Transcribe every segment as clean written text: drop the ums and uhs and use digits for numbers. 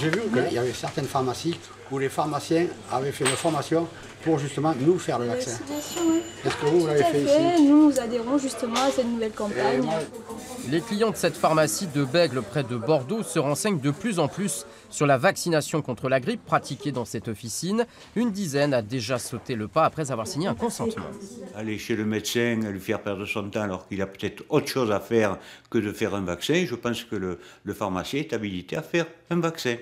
J'ai vu qu'il y avait certaines pharmacies où les pharmaciens avaient fait une formation pour justement nous faire le vaccin. Est-ce que vous l'avez fait ici? Nous adhérons justement à cette nouvelle campagne. Les clients de cette pharmacie de Bègles près de Bordeaux se renseignent de plus en plus sur la vaccination contre la grippe pratiquée dans cette officine. Une dizaine a déjà sauté le pas après avoir signé un consentement. Aller chez le médecin, lui faire perdre son temps alors qu'il a peut-être autre chose à faire que de faire un vaccin, je pense que le pharmacien est habilité à faire un vaccin.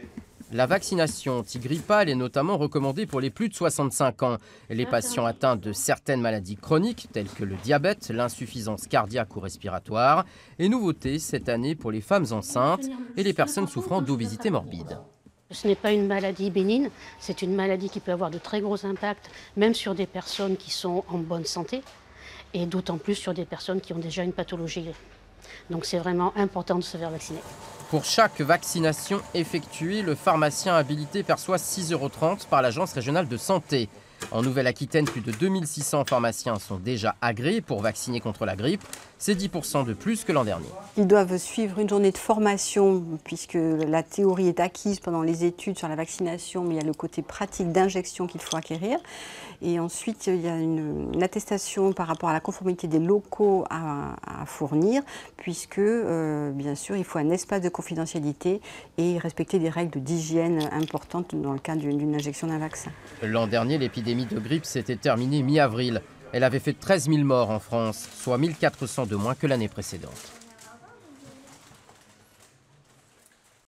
La vaccination antigrippale est notamment recommandée pour les plus de 65 ans. Les patients atteints de certaines maladies chroniques, telles que le diabète, l'insuffisance cardiaque ou respiratoire. Et nouveauté cette année pour les femmes enceintes et les personnes souffrant d'obésité morbide. Ce n'est pas une maladie bénigne, c'est une maladie qui peut avoir de très gros impacts, même sur des personnes qui sont en bonne santé, et d'autant plus sur des personnes qui ont déjà une pathologie. Donc c'est vraiment important de se faire vacciner. Pour chaque vaccination effectuée, le pharmacien habilité perçoit 6,30 € par l'Agence régionale de santé. En Nouvelle-Aquitaine, plus de 2600 pharmaciens sont déjà agréés pour vacciner contre la grippe. C'est 10% de plus que l'an dernier. Ils doivent suivre une journée de formation puisque la théorie est acquise pendant les études sur la vaccination, mais il y a le côté pratique d'injection qu'il faut acquérir. Et ensuite, il y a une attestation par rapport à la conformité des locaux à fournir, puisque, bien sûr, il faut un espace de confidentialité et respecter des règles d'hygiène importantes dans le cas d'une injection d'un vaccin. L'an dernier, l'épidémie de grippe s'était terminée mi-avril. Elle avait fait 13 000 morts en France, soit 1400 de moins que l'année précédente.